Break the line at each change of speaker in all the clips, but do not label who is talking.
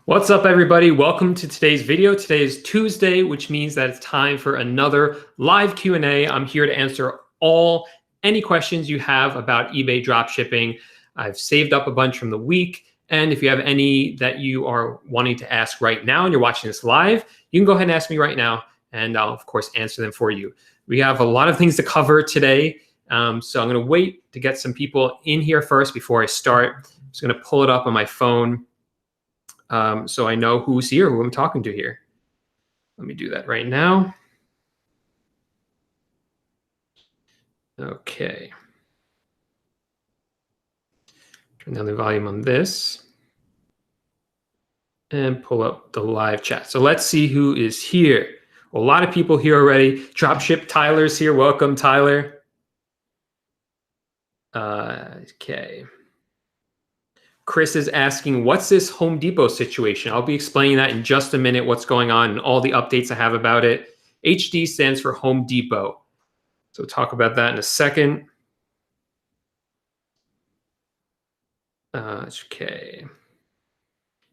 What's up, everybody? Welcome to today's video. Today is Tuesday, which means that it's time for another live Q&A. I'm here to answer any questions you have about eBay dropshipping. I've saved up a bunch from the week, and if you have any that you are wanting to ask right now and you're watching this live, you can go ahead and ask me right now, and I'll, of course, answer them for you. We have a lot of things to cover today, so I'm going to wait to get some people in here first before I start. I'm just going to pull it up on my phone. So I know who's here, who I'm talking to here. Let me do that right now. Okay. Turn down the volume on this and pull up the live chat. So let's see who is here. Well, a lot of people here already. Dropship Tyler's here. Welcome, Tyler. Okay. Chris is asking, what's this Home Depot situation? I'll be explaining that in just a minute, what's going on and all the updates I have about it. HD stands for Home Depot. So we'll talk about that in a second. Okay.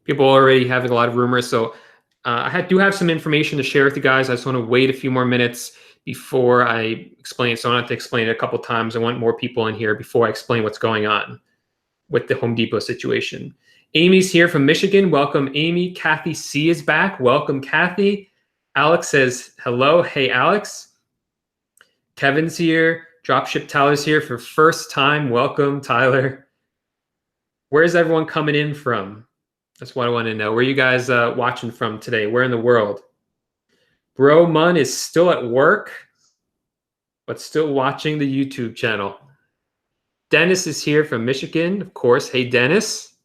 People already having a lot of rumors. So I do have some information to share with you guys. I just want to wait a few more minutes before I explain. So I don't have to explain it a couple of times. I want more people in here before I explain what's going on with the Home Depot situation. Amy's here from Michigan. Welcome, Amy. Kathy C is back. Welcome, Kathy. Alex says hello. Hey, Alex. Kevin's here. Dropship Tyler's here for first time. Welcome, Tyler. Where's everyone coming in from? That's what I want to know. Where are you guys watching from today? Where in the world? Bro Mun is still at work, but still watching the YouTube channel. Dennis is here from Michigan, of course. Hey, Dennis.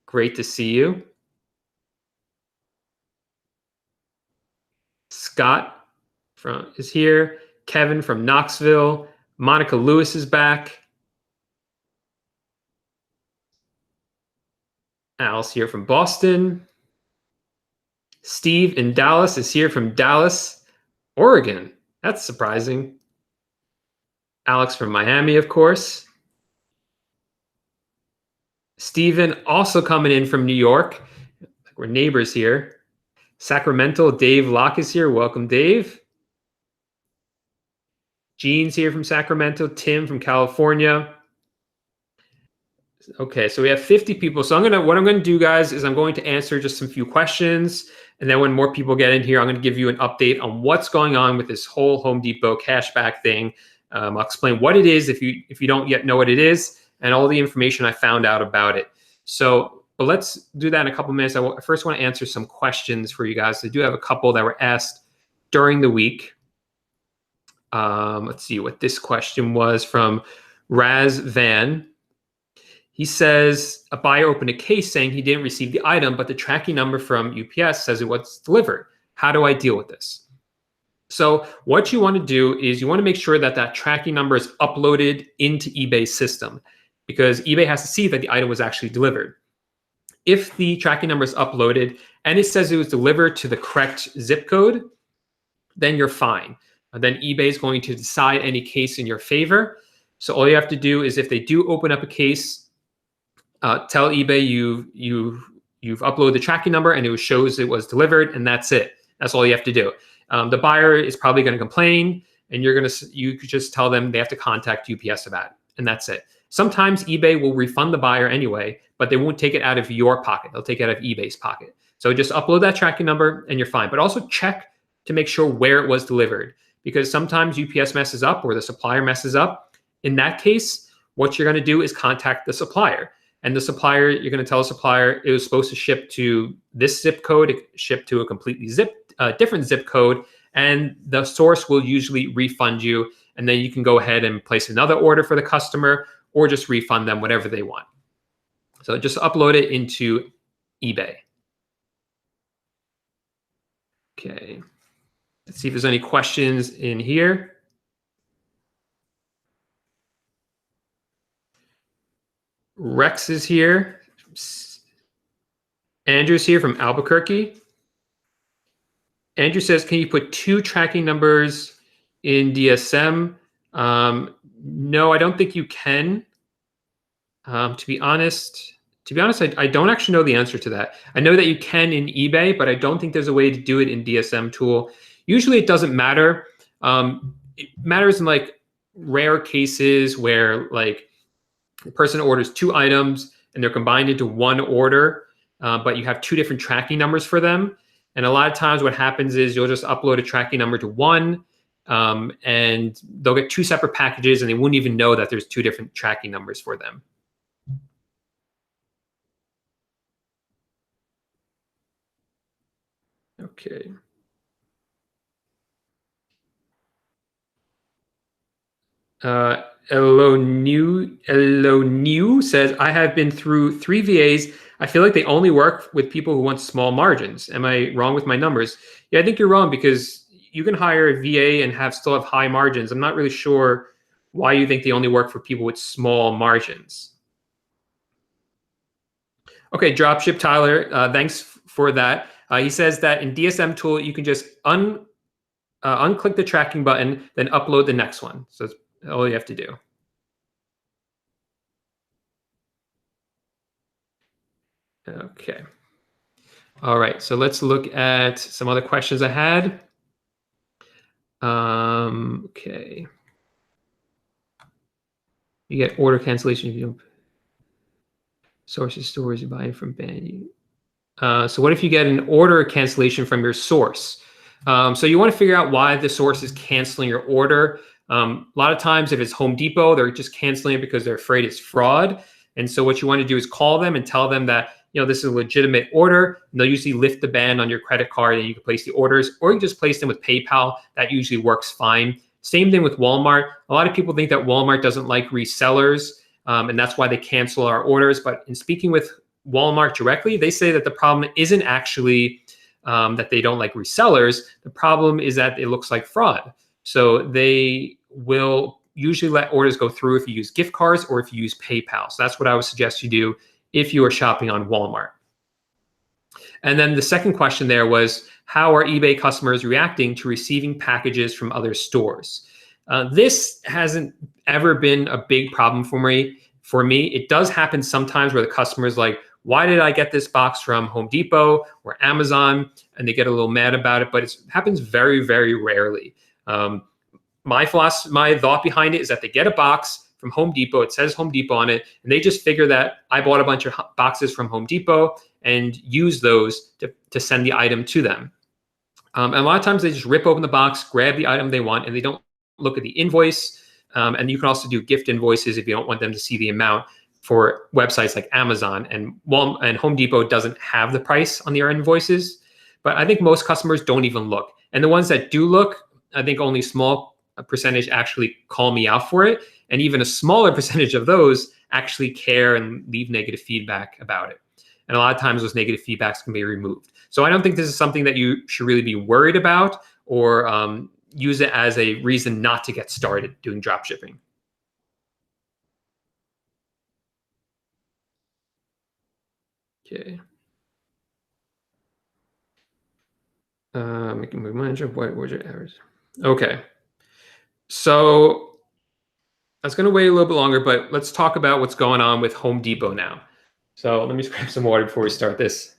Great to see you. Scott is here. Kevin from Knoxville. Monica Lewis is back. Al's here from Boston. Steve in Dallas is here from Dallas, Oregon. That's surprising. Alex from Miami, of course. Steven also coming in from New York. We're neighbors here. Sacramento, Dave Locke is here. Welcome, Dave. Gene's here from Sacramento. Tim from California. Okay, so we have 50 people. So what I'm gonna do, guys, is I'm going to answer just some few questions, and then when more people get in here, I'm gonna give you an update on what's going on with this whole Home Depot cashback thing. I'll explain what it is if you don't yet know what it is, and all the information I found out about it. So, but let's do that in a couple minutes. I first want to answer some questions for you guys. I do have a couple that were asked during the week. Let's see what this question was from Raz Van. He says, a buyer opened a case saying he didn't receive the item, but the tracking number from UPS says it was delivered. How do I deal with this? So what you want to do is you want to make sure that that tracking number is uploaded into eBay's system, because eBay has to see that the item was actually delivered. If the tracking number is uploaded and it says it was delivered to the correct zip code, then you're fine. And then eBay is going to decide any case in your favor. So all you have to do is if they do open up a case, tell eBay you've uploaded the tracking number and it shows it was delivered, and that's it. That's all you have to do. The buyer is probably going to complain, and you could just tell them they have to contact UPS about it, and that's it. Sometimes eBay will refund the buyer anyway, but they won't take it out of your pocket. They'll take it out of eBay's pocket. So just upload that tracking number and you're fine. But also check to make sure where it was delivered, because sometimes UPS messes up or the supplier messes up. In that case, what you're going to do is contact the supplier. And the supplier, you're going to tell the supplier it was supposed to ship to this zip code, it shipped to a completely different zip code, and the source will usually refund you. And then you can go ahead and place another order for the customer or just refund them whatever they want. So just upload it into eBay. Okay. Let's see if there's any questions in here. Rex is here. Andrew's here from Albuquerque. Andrew says, can you put 2 tracking numbers in DSM? No, I don't think you can. To be honest, To be honest, I don't actually know the answer to that. I know that you can in eBay, but I don't think there's a way to do it in DSM Tool. Usually it doesn't matter. It matters in like rare cases where like the person orders 2 items and they're combined into one order, but you have 2 different tracking numbers for them. And a lot of times what happens is you'll just upload a tracking number to one, and they'll get 2 separate packages and they wouldn't even know that there's 2 different tracking numbers for them. Okay. New says, I have been through 3 VAs. I feel like they only work with people who want small margins. Am I wrong with my numbers? Yeah, I think you're wrong, because you can hire a VA and still have high margins. I'm not really sure why you think they only work for people with small margins. Okay, Dropship Tyler, thanks for that. He says that in DSM Tool, you can just unclick the tracking button, then upload the next one. So that's all you have to do. Okay. All right, so let's look at some other questions I had. Okay. You get order cancellation if you don't. Sources, stores, you buy from band. So what if you get an order cancellation from your source? So you want to figure out why the source is canceling your order. A lot of times, if it's Home Depot, they're just canceling it because they're afraid it's fraud. And so what you want to do is call them and tell them that, you know, this is a legitimate order. And they'll usually lift the ban on your credit card and you can place the orders, or you can just place them with PayPal. That usually works fine. Same thing with Walmart. A lot of people think that Walmart doesn't like resellers, and that's why they cancel our orders. But in speaking with Walmart directly, they say that the problem isn't actually that they don't like resellers. The problem is that it looks like fraud. So they will usually let orders go through if you use gift cards or if you use PayPal. So that's what I would suggest you do if you are shopping on Walmart. And then the second question there was, how are eBay customers reacting to receiving packages from other stores? This hasn't ever been a big problem for me. It does happen sometimes where the customer is like, why did I get this box from Home Depot or Amazon? And they get a little mad about it, but it happens very, very rarely. My thought behind it is that they get a box from Home Depot. It says Home Depot on it, and they just figure that I bought a bunch of boxes from Home Depot and use those to send the item to them. And a lot of times they just rip open the box, grab the item they want, and they don't look at the invoice. And you can also do gift invoices if you don't want them to see the amount for websites like Amazon. And Home Depot doesn't have the price on their invoices. But I think most customers don't even look. And the ones that do look, I think only a small percentage actually call me out for it. And even a smaller percentage of those actually care and leave negative feedback about it. And a lot of times those negative feedbacks can be removed. So I don't think this is something that you should really be worried about or use it as a reason not to get started doing drop shipping. Okay. Making my manager, what was your average? Okay. So that's going to wait a little bit longer, but let's talk about what's going on with Home Depot now. So let me just grab some water before we start this.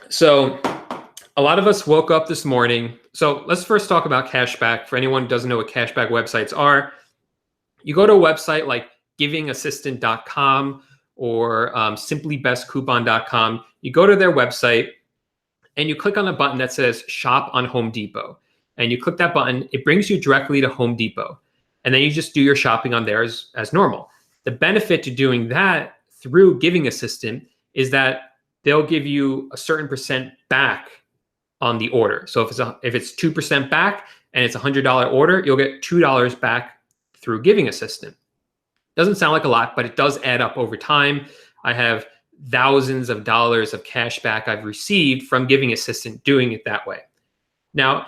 So a lot of us woke up this morning. So let's first talk about Cashback. For anyone who doesn't know what Cashback websites are, you go to a website like givingassistant.com or simplybestcoupon.com. You go to their website and you click on a button that says Shop on Home Depot. And you click that button, it brings you directly to Home Depot. And then you just do your shopping on there as normal. The benefit to doing that through Giving Assistant is that they'll give you a certain percent back on the order. So if it's 2% back and it's a $100 order, you'll get $2 back through Giving Assistant. Doesn't sound like a lot, but it does add up over time. I have thousands of dollars of cash back I've received from Giving Assistant doing it that way. Now,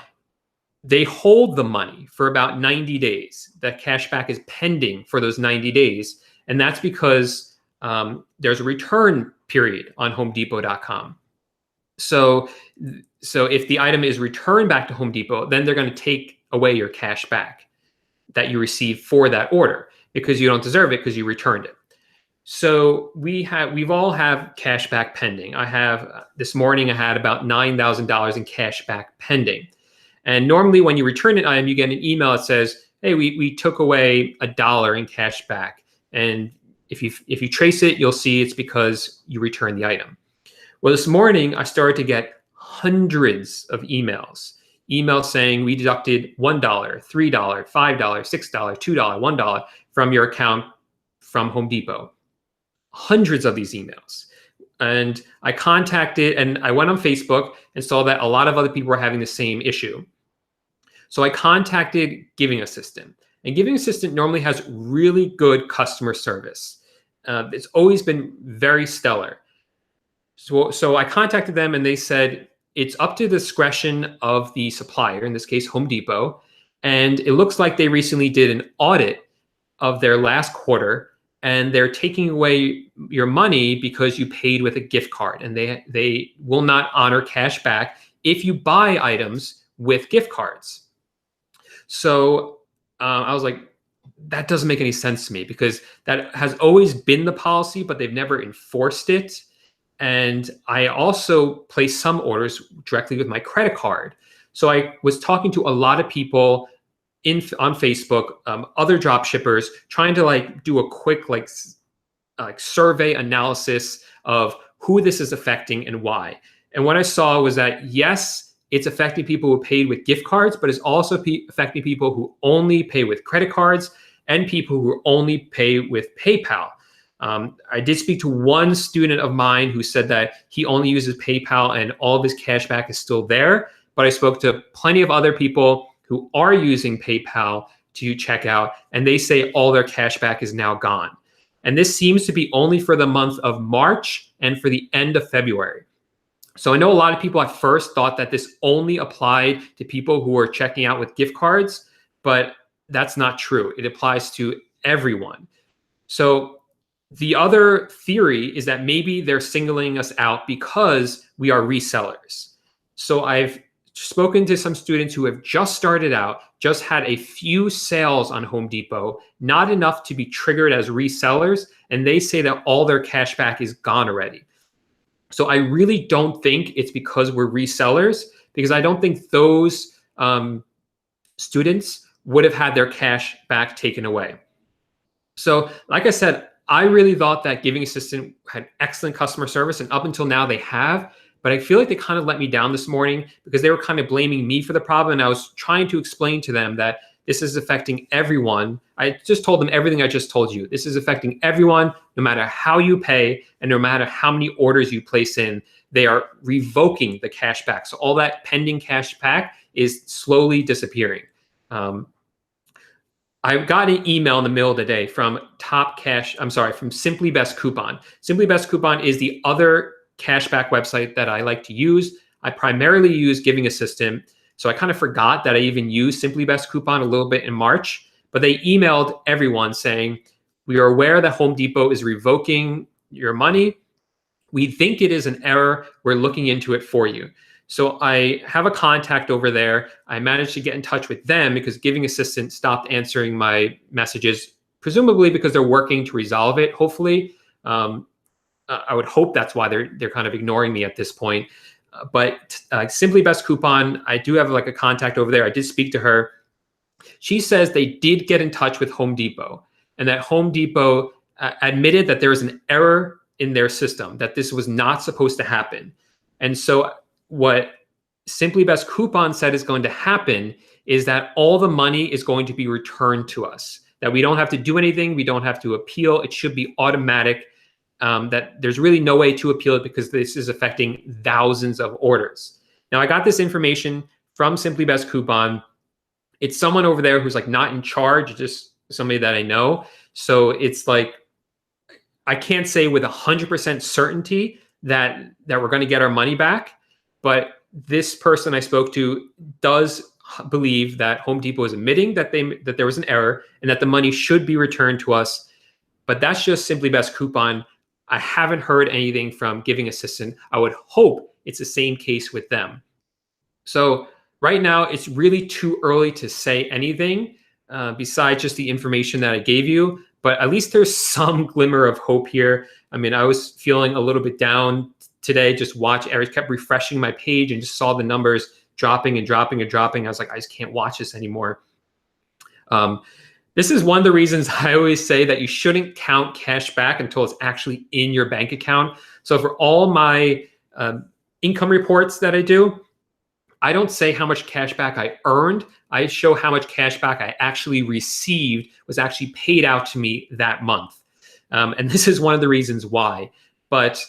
they hold the money for about 90 days. That cash back is pending for those 90 days. And that's because there's a return period on HomeDepot.com. So if the item is returned back to Home Depot, then they're going to take away your cash back that you received for that order because you don't deserve it because you returned it. So we've all have cashback pending. I have this morning I had about $9,000 in cashback pending. And normally when you return an item, you get an email that says, hey, we took away $1 in cash back. And if you trace it, you'll see it's because you returned the item. Well, this morning I started to get hundreds of emails saying we deducted $1, $3, $5, $6, $2, $1 from your account from Home Depot. Hundreds of these emails. And I contacted, and I went on Facebook and saw that a lot of other people were having the same issue. So I contacted Giving Assistant, and Giving Assistant normally has really good customer service. It's always been very stellar. So I contacted them, and they said it's up to the discretion of the supplier, in this case, Home Depot. And it looks like they recently did an audit of their last quarter, and they're taking away your money because you paid with a gift card, and they will not honor cash back if you buy items with gift cards. So I was like, that doesn't make any sense to me, because that has always been the policy, but they've never enforced it. And I also placed some orders directly with my credit card. So I was talking to a lot of people on Facebook, other drop shippers, trying to do a quick survey analysis of who this is affecting and why. And what I saw was that, yes, it's affecting people who paid with gift cards, but it's also affecting people who only pay with credit cards and people who only pay with PayPal. I did speak to one student of mine who said that he only uses PayPal and all of his cash back is still there. But I spoke to plenty of other people who are using PayPal to check out, and they say all their cash back is now gone. And this seems to be only for the month of March and for the end of February. So I know a lot of people at first thought that this only applied to people who are checking out with gift cards, but that's not true. It applies to everyone. So the other theory is that maybe they're singling us out because we are resellers. So I've spoken to some students who have just started out, just had a few sales on Home Depot, not enough to be triggered as resellers, and they say that all their cash back is gone already. So I really don't think it's because we're resellers, because I don't think those students would have had their cash back taken away. So like I said, I really thought that Giving Assistant had excellent customer service, and up until now they have. But I feel like they kind of let me down this morning because they were kind of blaming me for the problem. And I was trying to explain to them that this is affecting everyone. I just told them everything I just told you. This is affecting everyone, no matter how you pay and no matter how many orders you place in. They are revoking the cash back. So all that pending cash back is slowly disappearing. I got an email in the middle of the day from from Simply Best Coupon. Simply Best Coupon is the other cashback website that I like to use. I primarily use Giving Assistant. So I kind of forgot that I even used Simply Best Coupon a little bit in March, but they emailed everyone saying, we are aware that Home Depot is revoking your money. We think it is an error. We're looking into it for you. So I have a contact over there. I managed to get in touch with them because Giving Assistant stopped answering my messages, presumably because they're working to resolve it, hopefully. I would hope that's why they're kind of ignoring me at this point. But Simply Best Coupon, I do have a contact over there. I did speak to her. She says they did get in touch with Home Depot, and that Home Depot admitted that there was an error in their system, that this was not supposed to happen. And so what Simply Best Coupon said is going to happen is that all the money is going to be returned to us, that we don't have to do anything. We don't have to appeal. It should be automatic. That there's really no way to appeal it because this is affecting thousands of orders. Now, I got this information from Simply Best Coupon. It's someone over there who's not in charge, just somebody that I know. So it's I can't say with 100% certainty that we're going to get our money back. But this person I spoke to does believe that Home Depot is admitting that there was an error and that the money should be returned to us. But that's just Simply Best Coupon. I haven't heard anything from Giving Assistant. I would hope it's the same case with them. So right now, it's really too early to say anything besides just the information that I gave you. but at least there's some glimmer of hope here. I mean, I was feeling a little bit down today. I kept refreshing my page and just saw the numbers dropping and dropping and dropping. I was like, I just can't watch this anymore. This is one of the reasons I always say that you shouldn't count cash back until it's actually in your bank account. So for all my income reports that I do, I don't say how much cash back I earned. I show how much cash back I actually received, was actually paid out to me that month. And this is one of the reasons why. But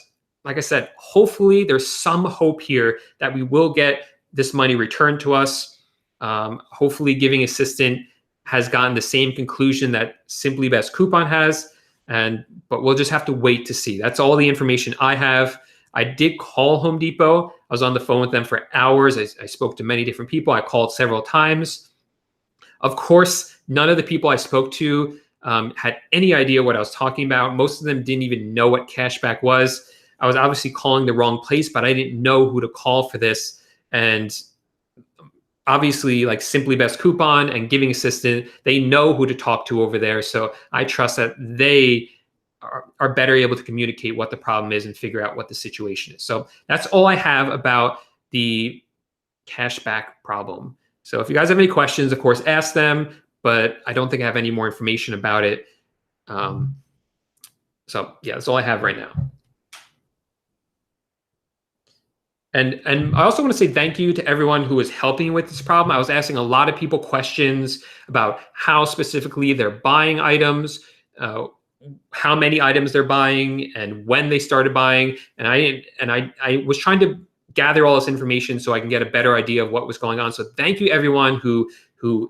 like I said, hopefully there's some hope here that we will get this money returned to us. Hopefully Giving Assistant has gotten the same conclusion that Simply Best Coupon has, but we'll just have to wait to see. That's all the information I have. I did call Home Depot. I was on the phone with them for hours. I spoke to many different people. I called several times. Of course, none of the people I spoke to had any idea what I was talking about. Most of them didn't even know what cashback was. I was obviously calling the wrong place, but I didn't know who to call for this. And obviously, like Simply Best Coupon and Giving Assistant, they know who to talk to over there. So I trust that they are better able to communicate what the problem is and figure out what the situation is. So that's all I have about the cashback problem. So if you guys have any questions, of course, ask them, but I don't think I have any more information about it. So yeah, that's all I have right now. And I also want to say thank you to everyone who is helping with this problem. I was asking a lot of people questions about how specifically they're buying items, how many items they're buying, and when they started buying. And I was trying to gather all this information so I can get a better idea of what was going on. So thank you everyone who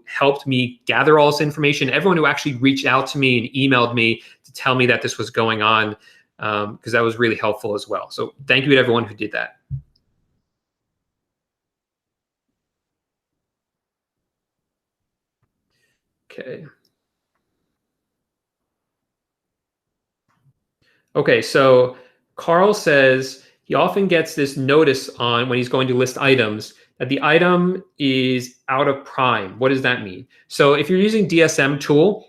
helped me gather all this information, everyone who actually reached out to me and emailed me to tell me that this was going on, because that was really helpful as well. So thank you to everyone who did that. Okay. Okay, so Carl says he often gets this notice on when he's going to list items that the item is out of Prime. What does that mean? So if you're using DSM tool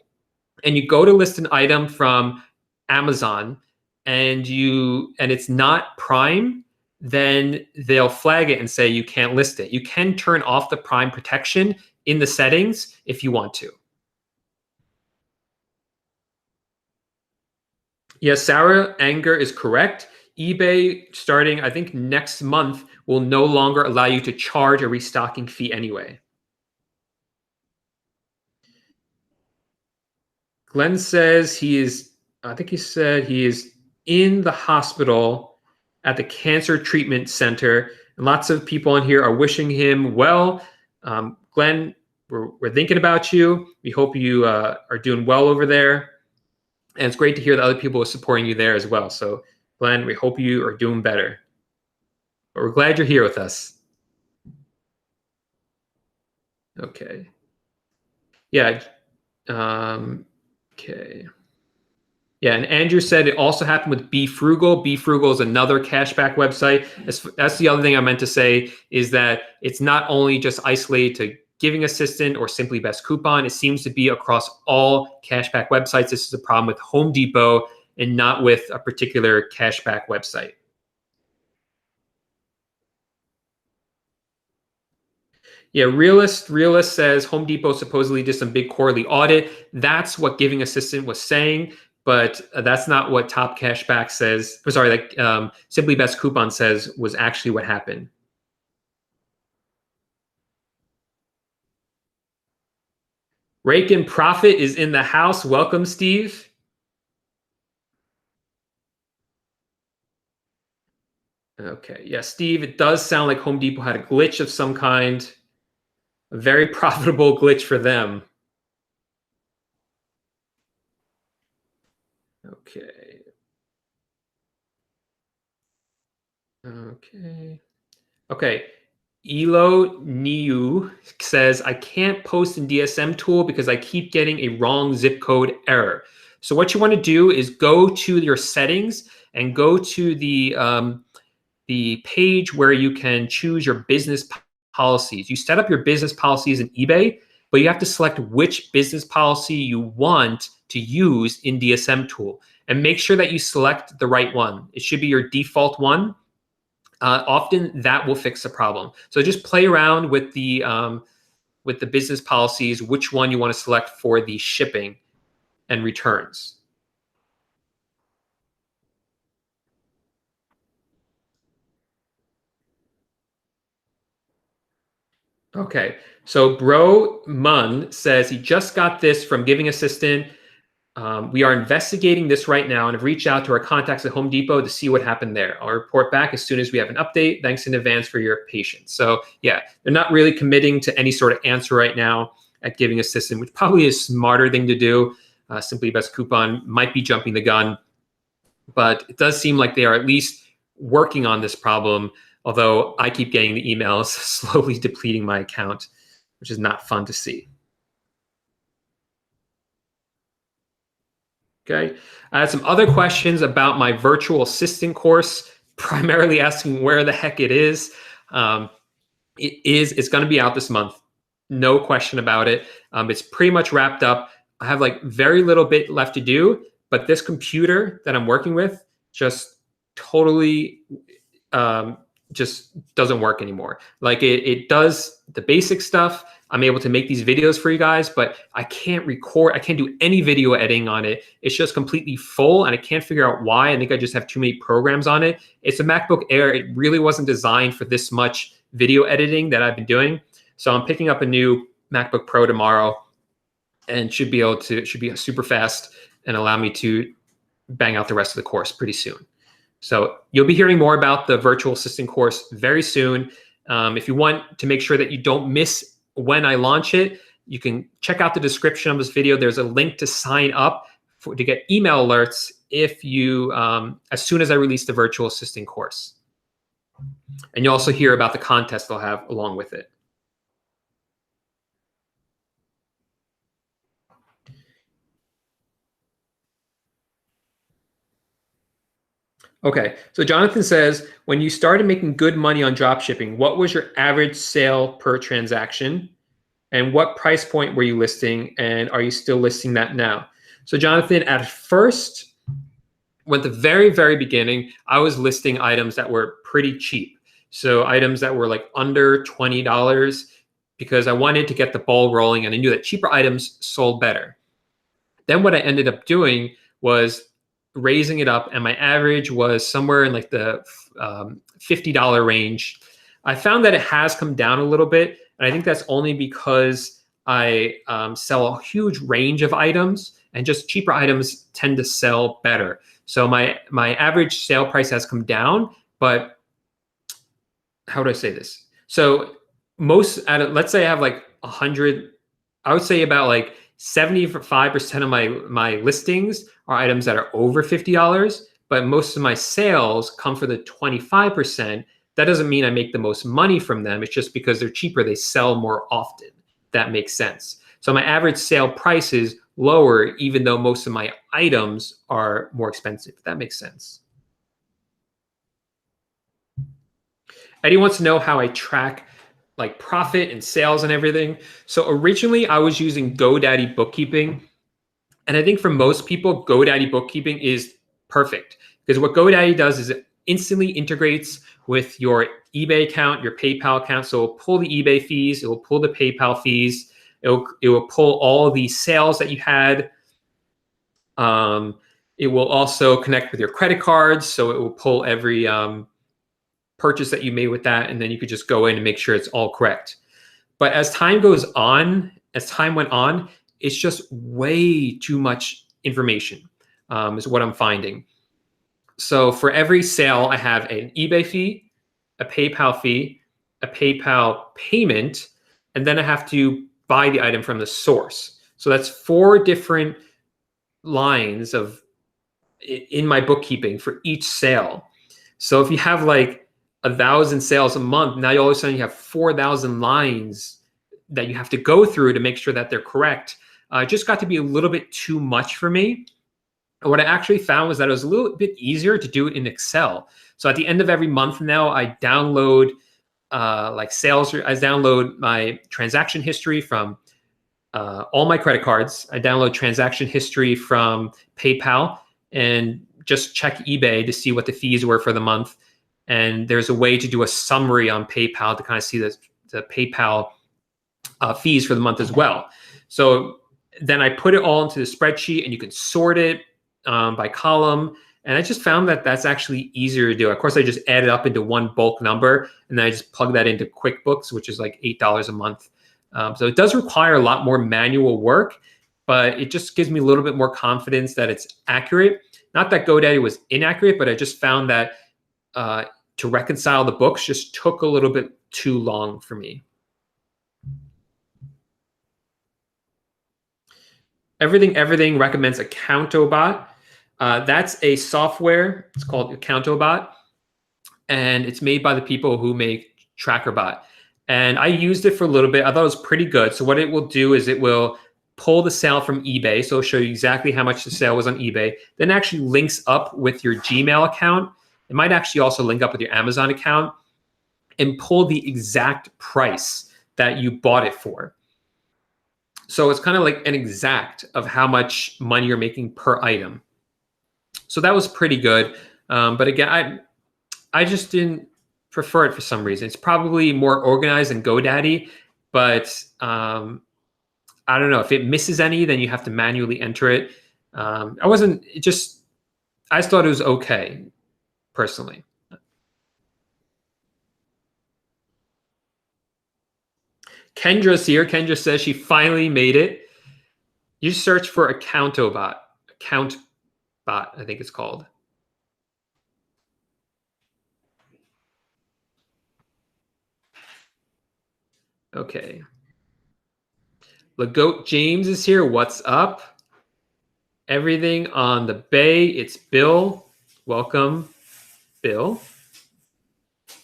and you go to list an item from Amazon and it's not Prime, then they'll flag it and say you can't list it. You can turn off the Prime protection in the settings if you want to. Yes, Sarah Anger is correct. eBay, starting, I think, next month, will no longer allow you to charge a restocking fee anyway. Glenn says I think he said he is in the hospital at the cancer treatment center. And lots of people in here are wishing him well. Glenn, we're thinking about you. We hope you are doing well over there. And it's great to hear that other people are supporting you there as well. So, Glenn, we hope you are doing better. But we're glad you're here with us. Okay. Yeah. Okay. Yeah, and Andrew said it also happened with Be Frugal. Be Frugal is another cashback website. That's the other thing I meant to say, is that it's not only just isolated to Giving Assistant or Simply Best Coupon. It seems to be across all cashback websites. This is a problem with Home Depot and not with a particular cashback website. Yeah, Realist says Home Depot supposedly did some big quarterly audit. That's what Giving Assistant was saying, but that's not what Top Cashback says. I'm sorry, like Simply Best Coupon says was actually what happened. Rake and Profit is in the house. Welcome, Steve. Okay, yeah, Steve, it does sound like Home Depot had a glitch of some kind. A very profitable glitch for them. Okay. Okay. Elo Niu says, I can't post in DSM tool because I keep getting a wrong zip code error. So what you want to do is go to your settings and go to the page where you can choose your business policies. You set up your business policies in eBay, but you have to select which business policy you want to use in DSM tool, and make sure that you select the right one. It should be your default one. Often that will fix the problem. So just play around with the business policies, which one you want to select for the shipping and returns. Okay, so Bro Mun says he just got this from Giving Assistant. We are investigating this right now and have reached out to our contacts at Home Depot to see what happened there. I'll report back as soon as we have an update. Thanks in advance for your patience. So yeah, they're not really committing to any sort of answer right now at Giving Assistant, which probably is a smarter thing to do. Simply Best Coupon might be jumping the gun, but it does seem like they are at least working on this problem, although I keep getting the emails slowly depleting my account, which is not fun to see. Okay, I had some other questions about my virtual assistant course, primarily asking where the heck it is. It's going to be out this month. No question about it. It's pretty much wrapped up. I have like very little bit left to do, but this computer that I'm working with just totally just doesn't work anymore. Like it does the basic stuff. I'm able to make these videos for you guys, but I can't record. I can't do any video editing on it. It's just completely full, and I can't figure out why. I think I just have too many programs on it. It's a MacBook Air. It really wasn't designed for this much video editing that I've been doing. So I'm picking up a new MacBook Pro tomorrow, and should be super fast and allow me to bang out the rest of the course pretty soon. So you'll be hearing more about the virtual assistant course very soon. If you want to make sure that you don't miss when I launch it, you can check out the description of this video. There's a link to sign up to get email alerts if you as soon as I release the virtual assistant course. And you'll also hear about the contest they'll have along with it. Okay, so Jonathan says, when you started making good money on dropshipping, what was your average sale per transaction? And what price point were you listing? And are you still listing that now? So Jonathan, at first, at the very, very beginning, I was listing items that were pretty cheap. So items that were like under $20 because I wanted to get the ball rolling, and I knew that cheaper items sold better. Then what I ended up doing was raising it up, and my average was somewhere in like the $50 range. I found that it has come down a little bit, and I think that's only because I sell a huge range of items, and just cheaper items tend to sell better. So my average sale price has come down, but how do I say this? So let's say I have like 100, I would say about like 75% of my listings are items that are over $50, but most of my sales come for the 25%. That doesn't mean I make the most money from them. It's just because they're cheaper, they sell more often. That makes sense. So my average sale price is lower, even though most of my items are more expensive. That makes sense. Eddie wants to know how I track like profit and sales and everything. So originally I was using GoDaddy bookkeeping. And I think for most people, GoDaddy bookkeeping is perfect, because what GoDaddy does is it instantly integrates with your eBay account, your PayPal account. So it'll pull the eBay fees, it will pull the PayPal fees, it will pull all the sales that you had. It will also connect with your credit cards. So it will pull every purchase that you made with that, and then you could just go in and make sure it's all correct. But as time went on, it's just way too much information, is what I'm finding. So for every sale, I have an eBay fee, a PayPal fee, a PayPal payment, and then I have to buy the item from the source. So that's 4 different lines in my bookkeeping for each sale. So if you have like 1,000 sales a month, now all of a sudden you have 4,000 lines that you have to go through to make sure that they're correct. It just got to be a little bit too much for me. And what I actually found was that it was a little bit easier to do it in Excel. So at the end of every month now, I download I download my transaction history from all my credit cards. I download transaction history from PayPal and just check eBay to see what the fees were for the month. And there's a way to do a summary on PayPal to kind of see the PayPal fees for the month as well. So then I put it all into the spreadsheet, and you can sort it by column. And I just found that that's actually easier to do. Of course, I just add it up into one bulk number, and then I just plug that into QuickBooks, which is like $8 a month. So it does require a lot more manual work, but it just gives me a little bit more confidence that it's accurate. Not that GoDaddy was inaccurate, but I just found that to reconcile the books just took a little bit too long for me. Everything recommends AccountObot. That's a software. It's called AccountObot, and it's made by the people who make TrackerBot. And I used it for a little bit. I thought it was pretty good. So what it will do is it will pull the sale from eBay. So it'll show you exactly how much the sale was on eBay. Then actually links up with your Gmail account. It might actually also link up with your Amazon account and pull the exact price that you bought it for. So it's kind of like an exact of how much money you're making per item. So that was pretty good. But again, I just didn't prefer it for some reason. It's probably more organized than GoDaddy, but I don't know. If it misses any, then you have to manually enter it. I just thought it was okay, personally. Kendra's here. Kendra says she finally made it. You search for AccountObot. AccountBot, I think it's called. Okay. Legoat James is here. What's up? Everything on the Bay. It's Bill. Welcome, Bill.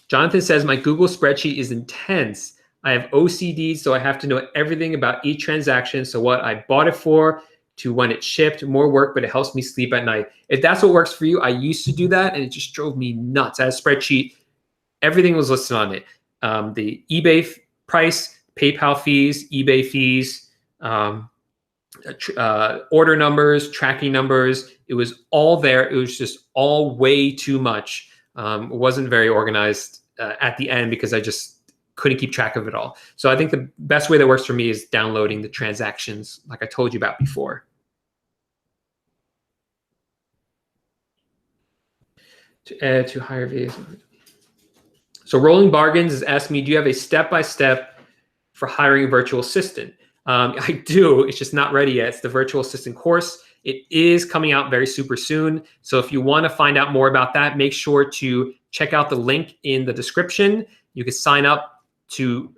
Jonathan says, my Google spreadsheet is intense. I have OCD, so I have to know everything about each transaction. So what I bought it for to when it shipped, more work, but it helps me sleep at night. If that's what works for you, I used to do that, and it just drove me nuts. I had a spreadsheet. Everything was listed on it. The eBay price, PayPal fees, eBay fees, order numbers, tracking numbers. It was all there. It was just all way too much. It wasn't very organized at the end because I just couldn't keep track of it all. So I think the best way that works for me is downloading the transactions like I told you about before. To add to higher fees. So Rolling Bargains is asking me, do you have a step-by-step for hiring a virtual assistant? I do. It's just not ready yet. It's the virtual assistant course. It is coming out very super soon. So if you want to find out more about that, make sure to check out the link in the description. You can sign up to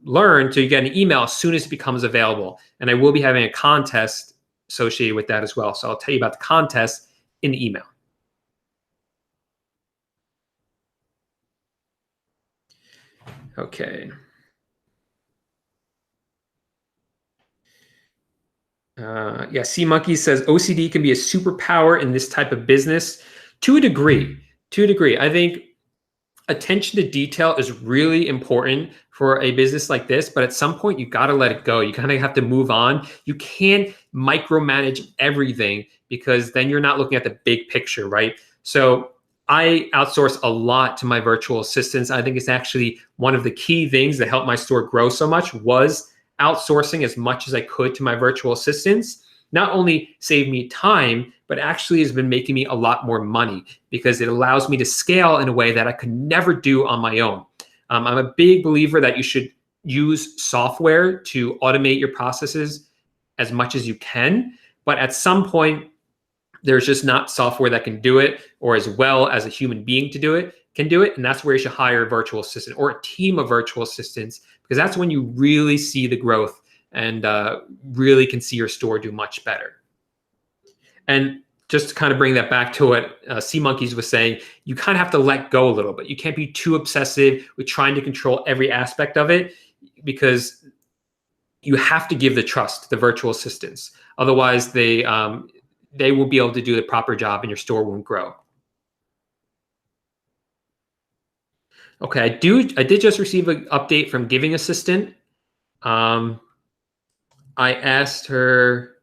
learn to get an email as soon as it becomes available. And I will be having a contest associated with that as well. So I'll tell you about the contest in the email. Okay. Yeah, C Monkey says OCD can be a superpower in this type of business to a degree. To a degree, I think attention to detail is really important for a business like this, but at some point you got to let it go. You kind of have to move on. You can't micromanage everything because then you're not looking at the big picture, right? So I outsource a lot to my virtual assistants. I think it's actually one of the key things that helped my store grow so much was outsourcing as much as I could to my virtual assistants. Not only save me time, but actually has been making me a lot more money because it allows me to scale in a way that I could never do on my own. I'm a big believer that you should use software to automate your processes as much as you can. But at some point, there's just not software that can do it or as well as a human being to do it can do it. And that's where you should hire a virtual assistant or a team of virtual assistants, because that's when you really see the growth and really can see your store do much better. And just to kind of bring that back to what Sea Monkeys was saying, you kind of have to let go a little bit. You can't be too obsessive with trying to control every aspect of it because you have to give the trust to the virtual assistants. Otherwise, they won't be able to do the proper job and your store won't grow. Okay, I did just receive an update from Giving Assistant. I asked her,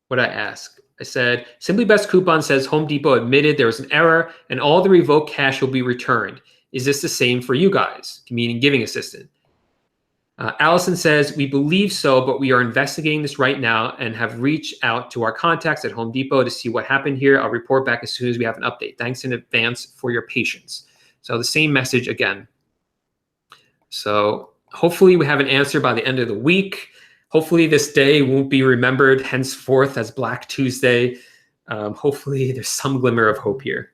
what I asked? I said, Simply Best Coupon says Home Depot admitted there was an error and all the revoked cash will be returned. Is this the same for you guys? Meaning giving assistant. Allison says, we believe so, but we are investigating this right now and have reached out to our contacts at Home Depot to see what happened here. I'll report back as soon as we have an update. Thanks in advance for your patience. So the same message again. So hopefully we have an answer by the end of the week. Hopefully this day won't be remembered henceforth as Black Tuesday. Hopefully there's some glimmer of hope here.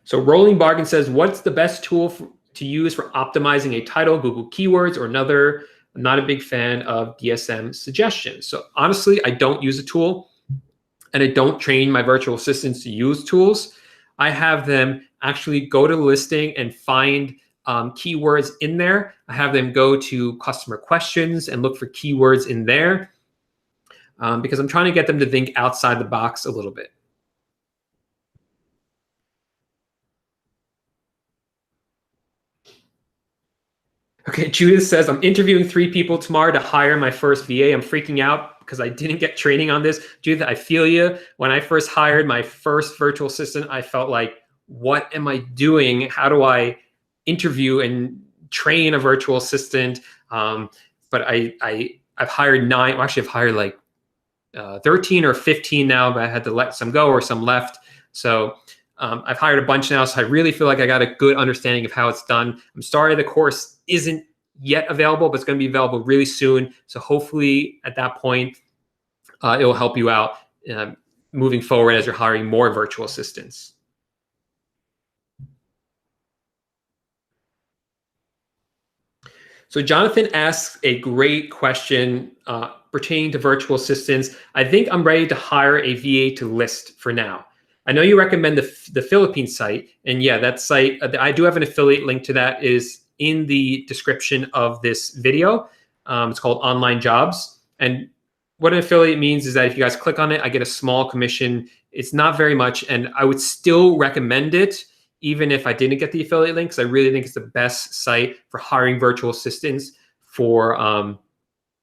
So Rolling Bargain says, what's the best tool to use for optimizing a title, Google keywords, or another? I'm not a big fan of DSM suggestions. So honestly, I don't use a tool, and I don't train my virtual assistants to use tools. I have them actually go to the listing and find keywords in there. I have them go to customer questions and look for keywords in there because I'm trying to get them to think outside the box a little bit. Okay, Judith says, I'm interviewing 3 people tomorrow to hire my first VA. I'm freaking out because I didn't get training on this. Judith, I feel you. When I first hired my first virtual assistant, I felt like, what am I doing? How do I interview and train a virtual assistant? But I've hired 9. Well, actually, I've hired like 13 or 15 now, but I had to let some go or some left. So I've hired a bunch now, so I really feel like I got a good understanding of how it's done. I'm sorry the course isn't yet available, but it's going to be available really soon. So hopefully at that point, it will help you out moving forward as you're hiring more virtual assistants. So Jonathan asks a great question pertaining to virtual assistants. I think I'm ready to hire a VA to list for now. I know you recommend the Philippine site, and yeah, that site, I do have an affiliate link to that, is in the description of this video. It's called Online Jobs. And what an affiliate means is that if you guys click on it, I get a small commission. It's not very much, and I would still recommend it even if I didn't get the affiliate link, because I really think it's the best site for hiring virtual assistants for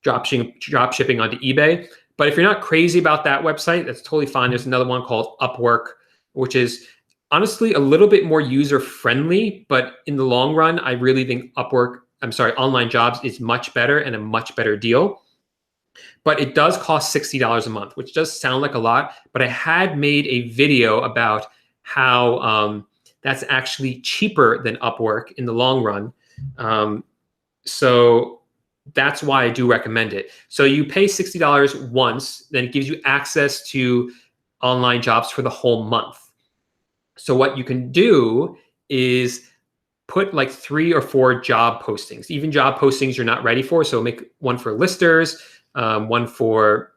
dropshipping onto eBay. But if you're not crazy about that website, that's totally fine. There's another one called Upwork, which is honestly a little bit more user-friendly, but in the long run, I really think Online Jobs is much better and a much better deal. But it does cost $60 a month, which does sound like a lot, but I had made a video about how that's actually cheaper than Upwork in the long run. So that's why I do recommend it. So you pay $60 once, then it gives you access to Online Jobs for the whole month. So what you can do is put like 3 or 4 job postings, even job postings you're not ready for. So make one for listers, one for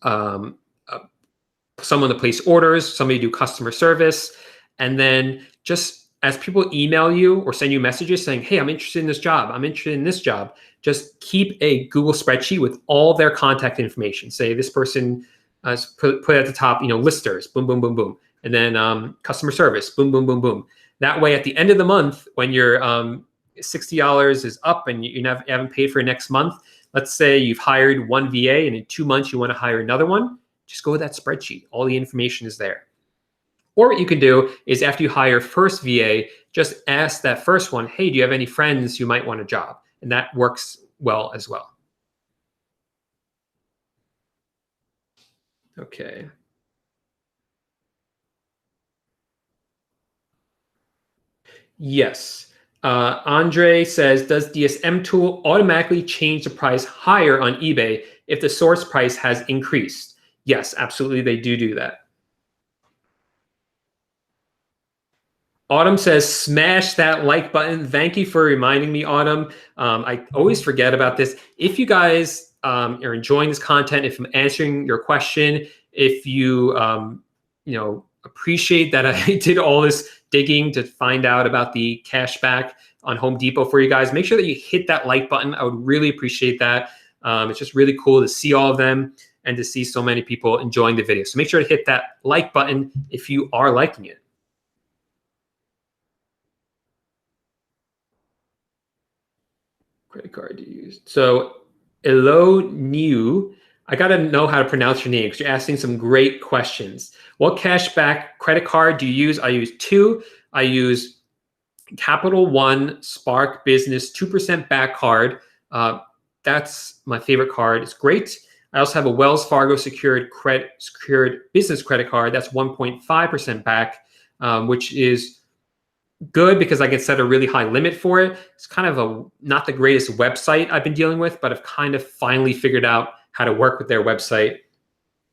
someone to place orders, somebody to do customer service. And then just as people email you or send you messages saying, hey, I'm interested in this job, I'm interested in this job, just keep a Google spreadsheet with all their contact information. Say this person put at the top, listers, boom, boom, boom, boom. And then customer service, boom, boom, boom, boom. That way, at the end of the month, when your $60 is up and you haven't paid for next month, let's say you've hired one VA and in 2 months you want to hire another one, just go with that spreadsheet. All the information is there. Or what you can do is after you hire first VA, just ask that first one, hey, do you have any friends who might want a job? And that works well as well. Okay. Yes. Andre says, does DSM tool automatically change the price higher on eBay if the source price has increased? Yes, absolutely. They do that. Autumn says, smash that like button. Thank you for reminding me, Autumn. I always forget about this. If you guys are enjoying this content, if I'm answering your question, if you appreciate that I did all this digging to find out about the cashback on Home Depot for you guys, make sure that you hit that like button. I would really appreciate that. It's just really cool to see all of them and to see so many people enjoying the video. So make sure to hit that like button if you are liking it. credit card do you use? So Elo New, I got to know how to pronounce your name because you're asking some great questions. What cashback credit card do you use? I use two. I use Capital One Spark Business 2% back card. That's my favorite card. It's great. I also have a Wells Fargo secured business credit card. That's 1.5% back, which is good because I can set a really high limit for it. It's kind of not the greatest website I've been dealing with, but I've kind of finally figured out how to work with their website.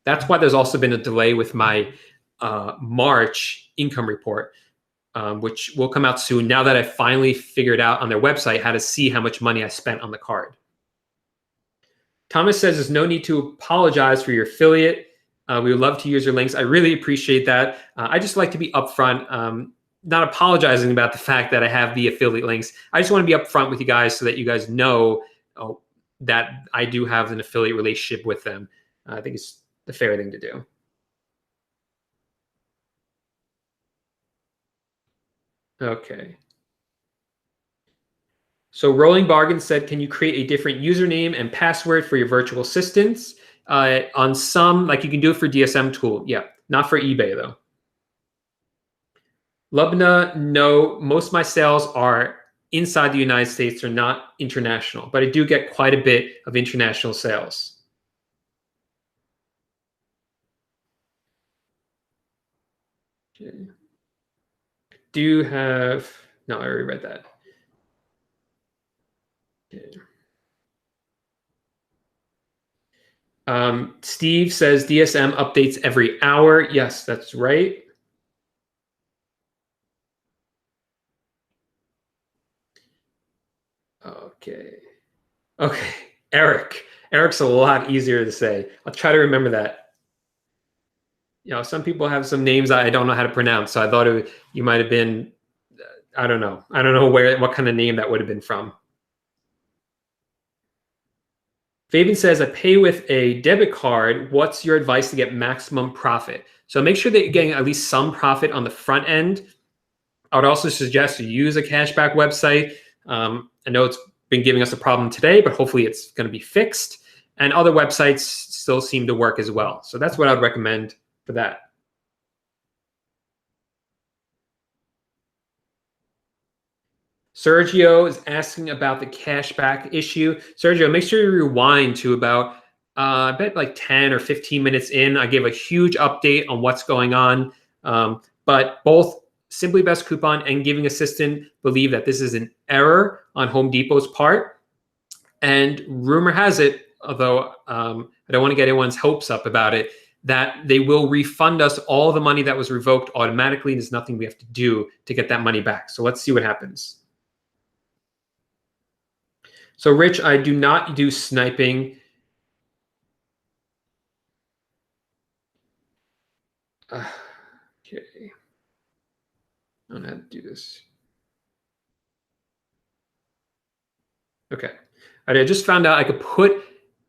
That's why there's also been a delay with my March income report, which will come out soon now that I finally figured out on their website how to see how much money I spent on the card. Thomas says there's no need to apologize for your affiliate. We would love to use your links. I really appreciate that. I just like to be upfront, not apologizing about the fact that I have the affiliate links. I just want to be upfront with you guys so that you guys know that I do have an affiliate relationship with them. I think it's the fair thing to do. Okay. So Rolling Bargain said, can you create a different username and password for your virtual assistants? On some, like you can do it for DSM tool. Yeah, not for eBay though. Lubna, no, most of my sales are inside the United States, they're not international, but I do get quite a bit of international sales. Okay. Do you have, no, I already read that. Okay. Steve says DSM updates every hour. Yes, that's right. Okay. Okay. Eric. Eric's a lot easier to say. I'll try to remember that. You know, some people have some names I don't know how to pronounce, so I thought you might have been, I don't know. I don't know what kind of name that would have been from. Fabian says, I pay with a debit card. What's your advice to get maximum profit? So make sure that you're getting at least some profit on the front end. I would also suggest you use a cashback website. I know it's been giving us a problem today, but hopefully it's going to be fixed. And other websites still seem to work as well. So that's what I would recommend for that. Sergio is asking about the cashback issue. Sergio, make sure you rewind to about, I bet like 10 or 15 minutes in. I gave a huge update on what's going on. But both Simply Best Coupon and Giving Assistant believe that this is an error on Home Depot's part. And rumor has it, although I don't want to get anyone's hopes up about it, that they will refund us all the money that was revoked automatically. There's nothing we have to do to get that money back. So let's see what happens. So Rich, I do not do sniping. Okay. I don't know how to do this. Okay. I just found out I could put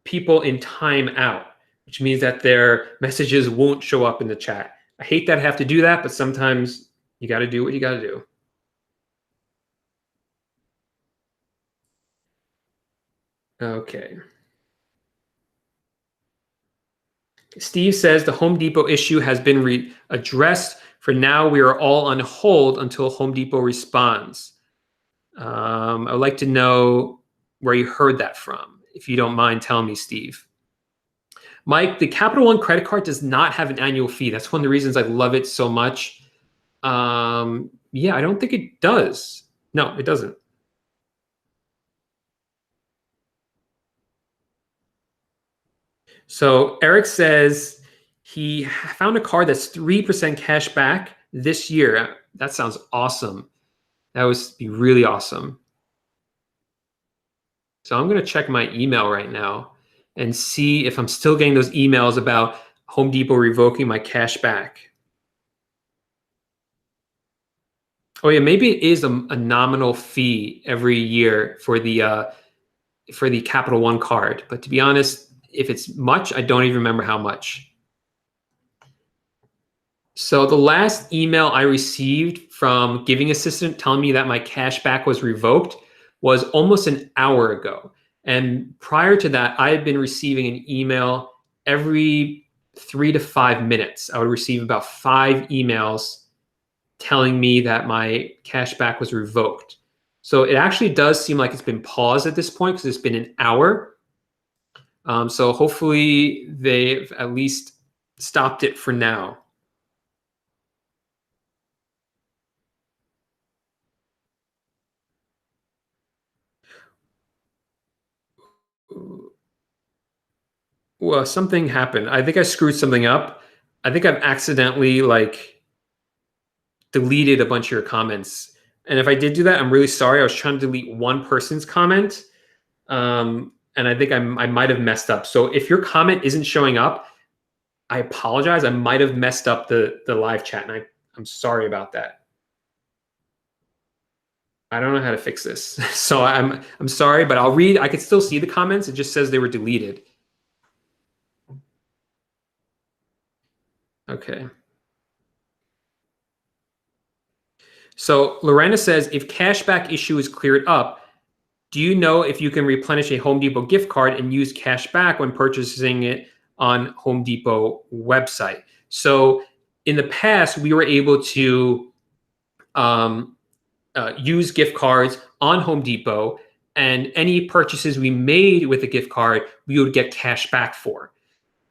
people in timeout, which means that their messages won't show up in the chat. I hate that I have to do that, but sometimes you got to do what you got to do. Okay. Steve says the Home Depot issue has been addressed. For now, we are all on hold until Home Depot responds. I would like to know where you heard that from, if you don't mind telling me, Steve. Mike, the Capital One credit card does not have an annual fee. That's one of the reasons I love it so much. Yeah, I don't think it does. No, it doesn't. So Eric says he found a card that's 3% cash back this year. That sounds awesome. That would be really awesome. So I'm going to check my email right now and see if I'm still getting those emails about Home Depot revoking my cash back. Oh yeah, maybe it is a nominal fee every year for the Capital One card. But to be honest, if it's much, I don't even remember how much. So the last email I received from Giving Assistant telling me that my cash back was revoked was almost an hour ago. And prior to that, I had been receiving an email every 3 to 5 minutes. I would receive about 5 emails telling me that my cashback was revoked. So it actually does seem like it's been paused at this point because it's been an hour. So hopefully they've at least stopped it for now. Well, something happened. I think I screwed something up. I think I've accidentally deleted a bunch of your comments. And if I did do that, I'm really sorry. I was trying to delete one person's comment. And I think I might have messed up. So if your comment isn't showing up, I apologize. I might have messed up the live chat, and I'm sorry about that. I don't know how to fix this. So I'm sorry, but I'll read. I can still see the comments. It just says they were deleted. Okay. So Lorena says, if cashback issue is cleared up, do you know if you can replenish a Home Depot gift card and use cashback when purchasing it on Home Depot website? So in the past, we were able to use gift cards on Home Depot, and any purchases we made with a gift card, we would get cash back for.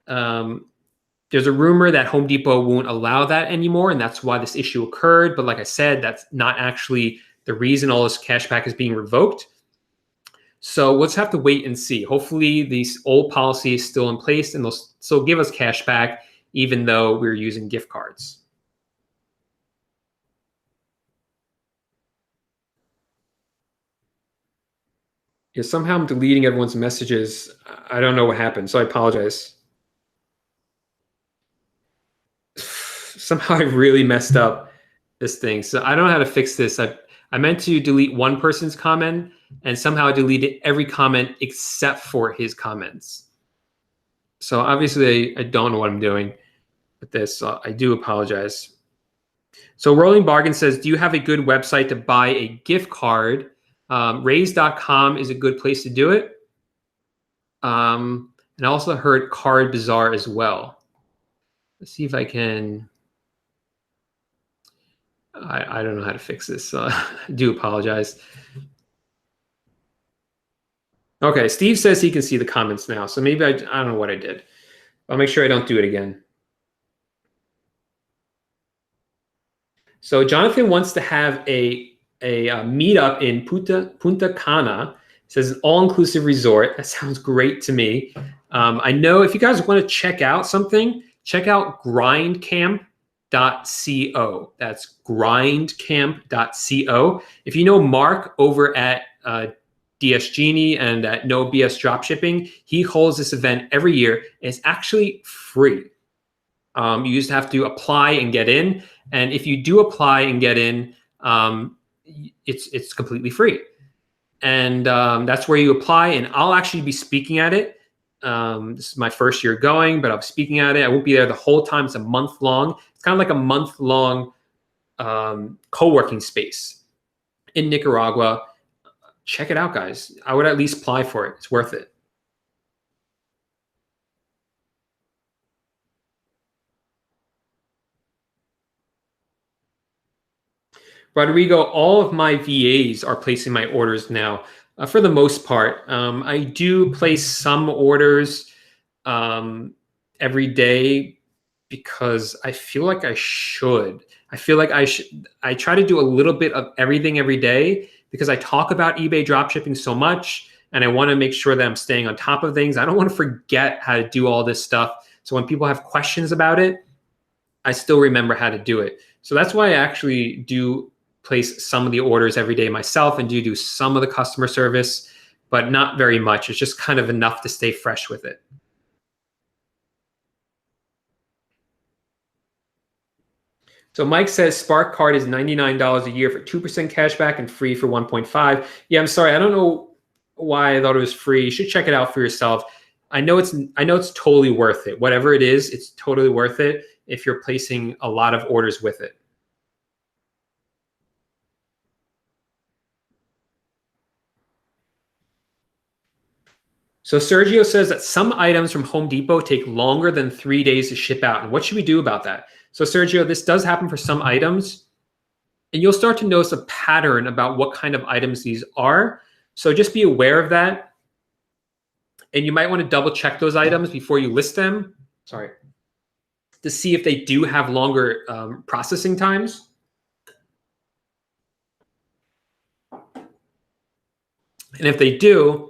There's a rumor that Home Depot won't allow that anymore, and that's why this issue occurred. But like I said, that's not actually the reason all this cashback is being revoked. So let's have to wait and see. Hopefully, this old policy is still in place, and they'll still give us cash back, even though we're using gift cards. Yeah, somehow I'm deleting everyone's messages. I don't know what happened, so I apologize. Somehow I really messed up this thing. So I don't know how to fix this. I meant to delete one person's comment, and somehow I deleted every comment except for his comments. So obviously I don't know what I'm doing with this. So I do apologize. So Rolling Bargain says, do you have a good website to buy a gift card? Raise.com is a good place to do it. And I also heard Card Bazaar as well. Let's see if I can. I don't know how to fix this, so I do apologize. Okay, Steve says he can see the comments now, so maybe I don't know what I did. I'll make sure I don't do it again. So Jonathan wants to have a meetup in Punta Cana. It says an all-inclusive resort. That sounds great to me. I know if you guys want to check out something, check out grindcamp.co. That's grindcamp.co. If you know Mark over at DS Genie and at No BS Dropshipping, he holds this event every year, and it's actually free. You just have to apply and get in, and if you do apply and get in, it's completely free. And that's where you apply, and I'll actually be speaking at it. This is my first year going, but I'll be speaking at it. I won't be there the whole time. It's a month long. It's kind of like a month long co-working space in Nicaragua. Check it out, guys. I would at least apply for it. It's worth it. Rodrigo, all of my VAs are placing my orders now. For the most part, I do place some orders every day because I feel like I should. I feel like I should. I try to do a little bit of everything every day because I talk about eBay dropshipping so much, and I want to make sure that I'm staying on top of things. I don't want to forget how to do all this stuff. So when people have questions about it, I still remember how to do it. So that's why I actually do place some of the orders every day myself and do some of the customer service, but not very much. It's just kind of enough to stay fresh with it. So Mike says Spark Card is $99 a year for 2% cash back and free for 1.5. Yeah, I'm sorry. I don't know why I thought it was free. You should check it out for yourself. I know it's totally worth it. Whatever it is, it's totally worth it if you're placing a lot of orders with it. So Sergio says that some items from Home Depot take longer than 3 days to ship out. And what should we do about that? So Sergio, this does happen for some items. And you'll start to notice a pattern about what kind of items these are. So just be aware of that. And you might want to double check those items before you list them. Sorry. To see if they do have longer processing times. And if they do,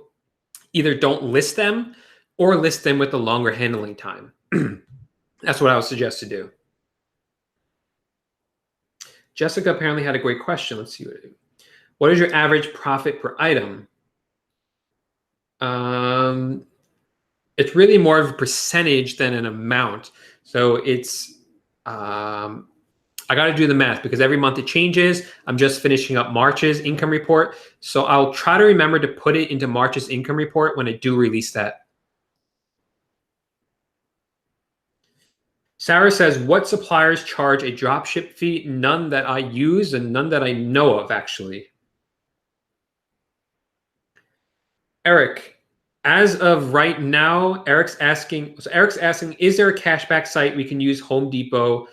either don't list them or list them with a longer handling time. That's what I would suggest to do. Jessica apparently had a great question. Let's see what is your average profit per item? It's really more of a percentage than an amount. So it's I got to do the math because every month it changes. I'm just finishing up March's income report. So I'll try to remember to put it into March's income report when I do release that. Sarah says, what suppliers charge a dropship fee? None that I use and none that I know of, actually. Eric, as of right now, Eric's asking, is there a cashback site we can use Home Depot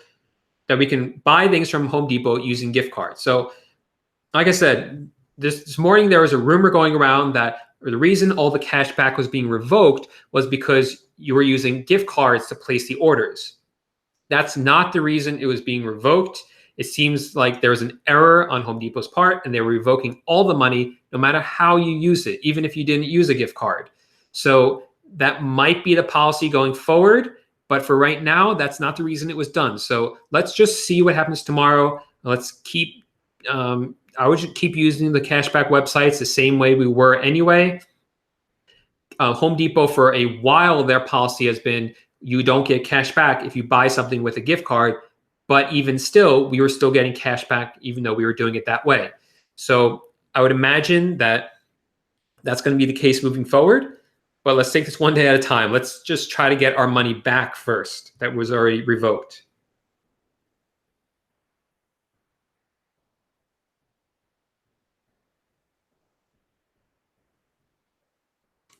that we can buy things from Home Depot using gift cards? So like I said, this morning there was a rumor going around that the reason all the cashback was being revoked was because you were using gift cards to place the orders. That's not the reason it was being revoked. It seems like there was an error on Home Depot's part and they were revoking all the money no matter how you use it, even if you didn't use a gift card. So that might be the policy going forward, but for right now, that's not the reason it was done. So let's just see what happens tomorrow. Let's keep, I would keep using the cashback websites the same way we were anyway. Home Depot for a while, their policy has been you don't get cash back if you buy something with a gift card, but even still, we were still getting cash back even though we were doing it that way. So I would imagine that that's going to be the case moving forward, but let's take this one day at a time. Let's just try to get our money back first that was already revoked.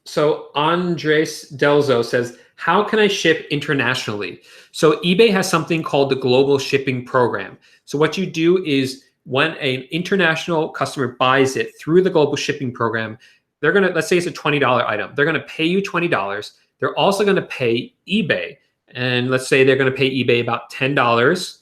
So Andres Delzo says, how can I ship internationally? So eBay has something called the Global Shipping Program. So what you do is when an international customer buys it through the Global Shipping Program, they're going to, let's say it's a $20 item. They're going to pay you $20. They're also going to pay eBay. And let's say they're going to pay eBay about $10.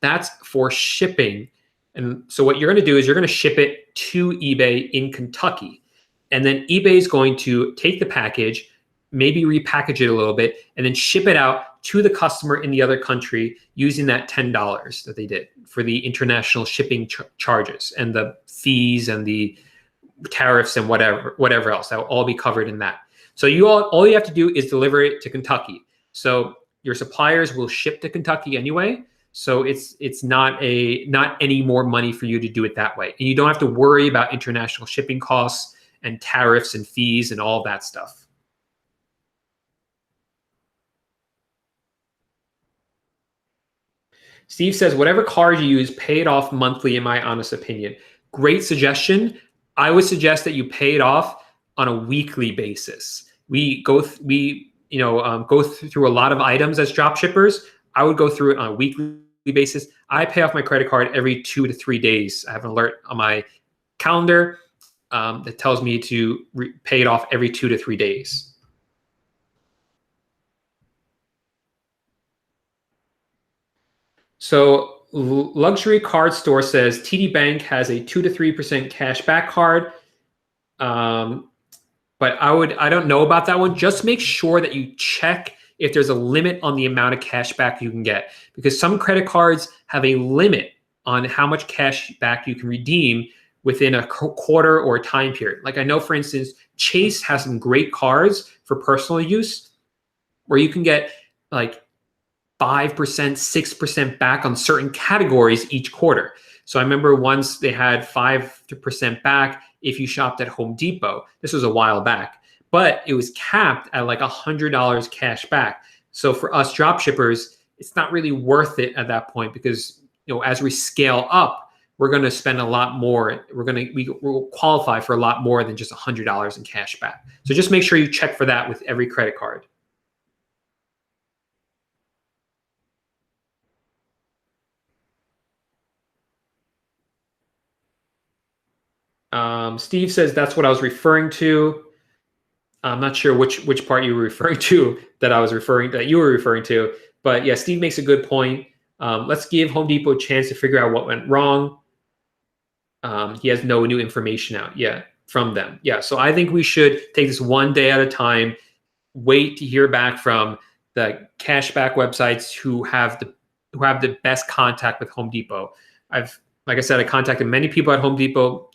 That's for shipping. And so what you're going to do is you're going to ship it to eBay in Kentucky. And then eBay is going to take the package, maybe repackage it a little bit, and then ship it out to the customer in the other country using that $10 that they did for the international shipping charges and the fees and the tariffs and whatever else. That will all be covered in that. So all you have to do is deliver it to Kentucky. So your suppliers will ship to Kentucky anyway. So it's not any more money for you to do it that way. And you don't have to worry about international shipping costs and tariffs and fees and all that stuff. Steve says, whatever card you use, pay it off monthly, in my honest opinion. Great suggestion. I would suggest that you pay it off on a weekly basis. We go through a lot of items as drop shippers. I would go through it on a weekly basis. I pay off my credit card every 2 to 3 days. I have an alert on my calendar that tells me to pay it off every 2 to 3 days. So Luxury Card Store says TD Bank has a 2 to 3% cash back card. But I don't know about that one. Just make sure that you check if there's a limit on the amount of cash back you can get, because some credit cards have a limit on how much cash back you can redeem within a quarter or a time period. Like I know, for instance, Chase has some great cards for personal use where you can get like 5%, 6% back on certain categories each quarter. So I remember once they had 5% back if you shopped at Home Depot. This was a while back, but it was capped at like $100 cash back. So for us drop shippers, it's not really worth it at that point because, as we scale up, we're going to spend a lot more. We'll qualify for a lot more than just $100 in cash back. So just make sure you check for that with every credit card. Steve says that's what I was referring to. I'm not sure which part you were referring to that you were referring to, but yeah, Steve makes a good point. Let's give Home Depot a chance to figure out what went wrong. He has no new information out yet from them. Yeah, so I think we should take this one day at a time. Wait to hear back from the cashback websites who have the best contact with Home Depot. Like I said, I contacted many people at Home Depot.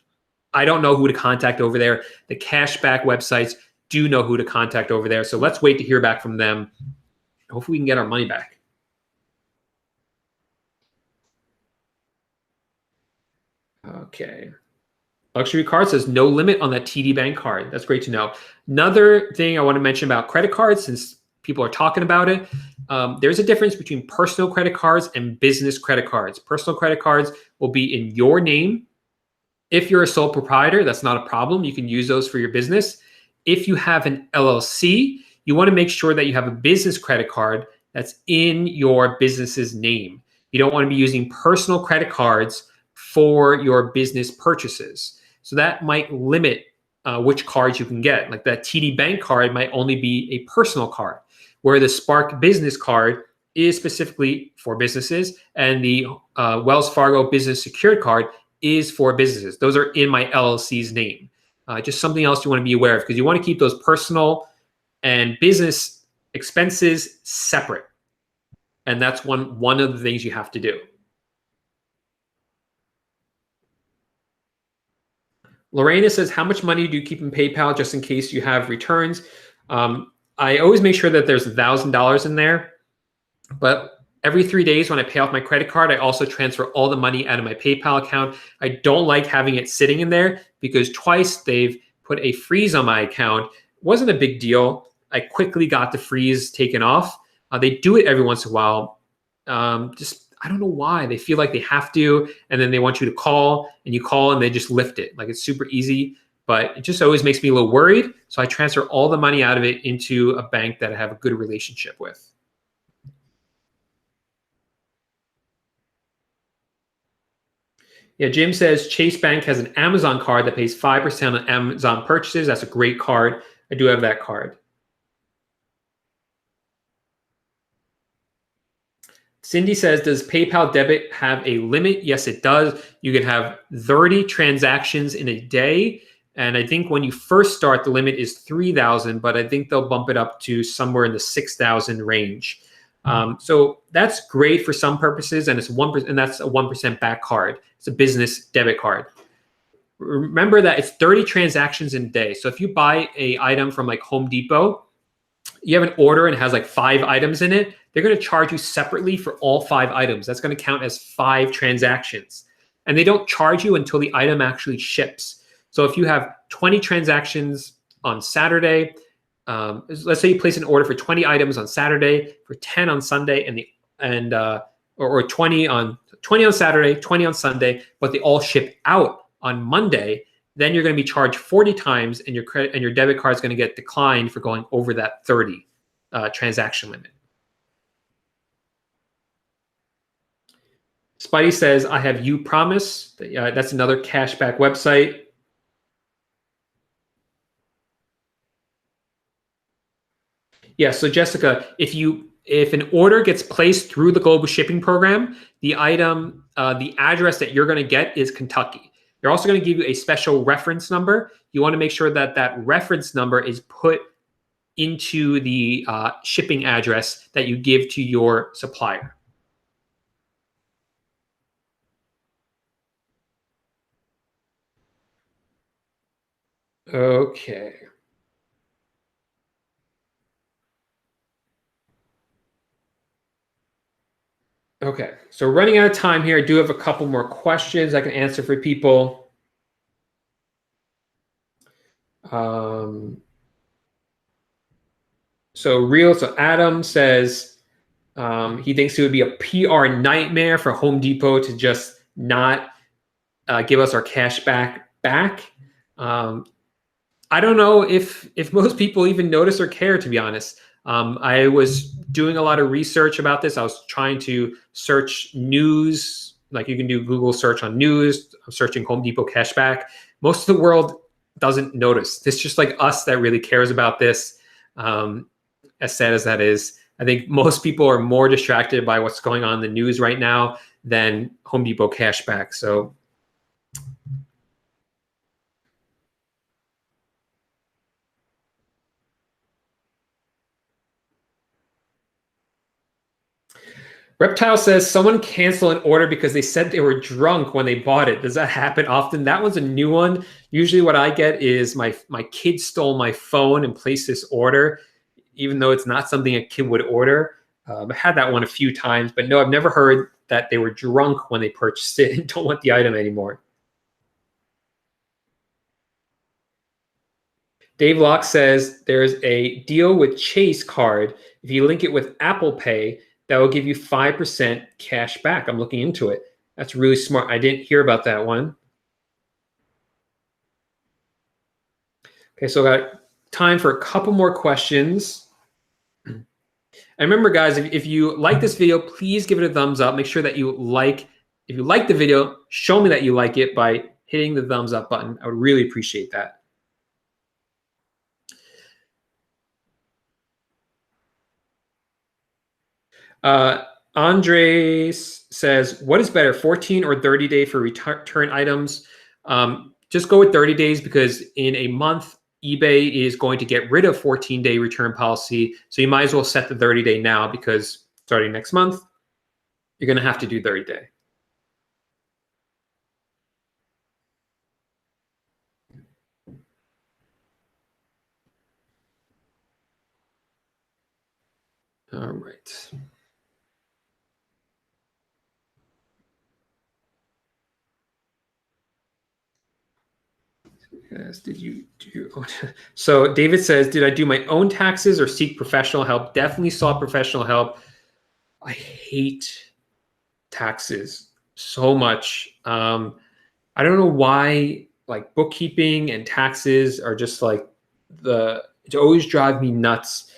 I don't know who to contact over there. The cashback websites do know who to contact over there. So let's wait to hear back from them. Hopefully we can get our money back. Okay. Luxury Card says no limit on that TD Bank card. That's great to know. Another thing I want to mention about credit cards, since people are talking about it, there's a difference between personal credit cards and business credit cards. Personal credit cards will be in your name. If you're a sole proprietor, that's not a problem. You can use those for your business. If you have an LLC, you want to make sure that you have a business credit card that's in your business's name. You don't want to be using personal credit cards for your business purchases. So that might limit which cards you can get. Like that TD Bank card might only be a personal card, where the Spark Business card is specifically for businesses, and the Wells Fargo Business Secured card is for businesses. Those are in my LLC's name. Just something else you want to be aware of, because you want to keep those personal and business expenses separate. And that's one of the things you have to do. Lorena says, how much money do you keep in PayPal just in case you have returns? I always make sure that there's $1,000 in there, but every 3 days when I pay off my credit card, I also transfer all the money out of my PayPal account. I don't like having it sitting in there, because twice they've put a freeze on my account. It wasn't a big deal. I quickly got the freeze taken off. They do it every once in a while. I don't know why. They feel like they have to, and then they want you to call, and you call and they just lift it. Like, it's super easy, but it just always makes me a little worried. So I transfer all the money out of it into a bank that I have a good relationship with. Yeah, Jim says Chase Bank has an Amazon card that pays 5% on Amazon purchases. That's a great card. I do have that card. Cindy says, does PayPal debit have a limit? Yes, it does. You can have 30 transactions in a day. And I think when you first start, the limit is 3,000, but I think they'll bump it up to somewhere in the 6,000 range. So that's great for some purposes, and it's 1%, and that's a 1% back card. It's a business debit card. Remember that it's 30 transactions in a day. So if you buy an item from like Home Depot, you have an order and it has like 5 items in it, they're going to charge you separately for all 5 items. That's going to count as 5 transactions. And they don't charge you until the item actually ships. So if you have 20 transactions on Saturday, let's say you place an order for 20 items on Saturday, for 10 on Sunday, or 20 on Saturday, 20 on Sunday, but they all ship out on Monday, then you're going to be charged 40 times, and your credit and your debit card is going to get declined for going over that 30 transaction limit. Spidey says, I have You Promise. That's another cashback website. Yeah, so Jessica, if an order gets placed through the global shipping program, the item, the address that you're going to get is Kentucky. They're also going to give you a special reference number. You want to make sure that that reference number is put into the shipping address that you give to your supplier. Okay. Okay, so running out of time here. I do have a couple more questions I can answer for people. So Adam says he thinks it would be a PR nightmare for Home Depot to just not give us our cash back. I don't know if most people even notice or care, to be honest. I was doing a lot of research about this. I was trying to search news, like you can do Google search on news. I'm searching Home Depot cashback. Most of the world doesn't notice. It's just like us that really cares about this. As sad as that is, I think most people are more distracted by what's going on in the news right now than Home Depot cashback. So Reptile says someone canceled an order because they said they were drunk when they bought it. Does that happen often? That one's a new one. Usually what I get is my kid stole my phone and placed this order, even though it's not something a kid would order. I had that one a few times, but no, I've never heard that they were drunk when they purchased it and don't want the item anymore. Dave Locke says there's a deal with Chase card. If you link it with Apple Pay, that will give you 5% cash back. I'm looking into it. That's really smart. I didn't hear about that one. Okay, so I got time for a couple more questions. And remember, guys, if you like this video, please give it a thumbs up. Make sure that if you like the video, show me that you like it by hitting the thumbs up button. I would really appreciate that. Andres says, what is better, 14 or 30 day for return items? Just go with 30 days because in a month, eBay is going to get rid of 14-day return policy. So you might as well set the 30-day now because starting next month, you're going to have to do 30-day. All right. Yes, did you do? So David says, did I do my own taxes or seek professional help? Definitely sought professional help. I hate taxes so much. I don't know why, like bookkeeping and taxes are just like it always drive me nuts.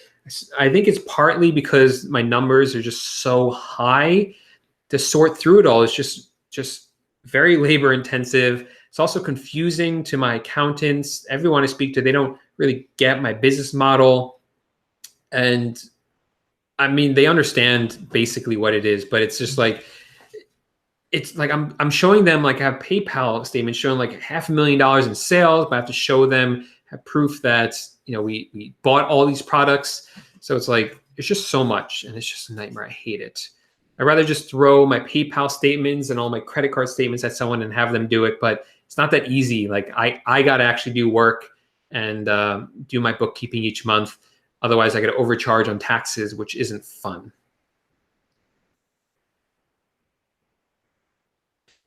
I think it's partly because my numbers are just so high. To sort through it all is just very labor intensive. It's also confusing to my accountants. Everyone I speak to, they don't really get my business model. And I mean, they understand basically what it is, but it's just like, I'm showing them, like I have PayPal statements showing like $500,000 in sales, but I have to show them, have proof that, we bought all these products. So it's like, it's just so much and it's just a nightmare. I hate it. I'd rather just throw my PayPal statements and all my credit card statements at someone and have them do it. But it's not that easy. Like I got to actually do work and do my bookkeeping each month. Otherwise, I got to overcharge on taxes, which isn't fun.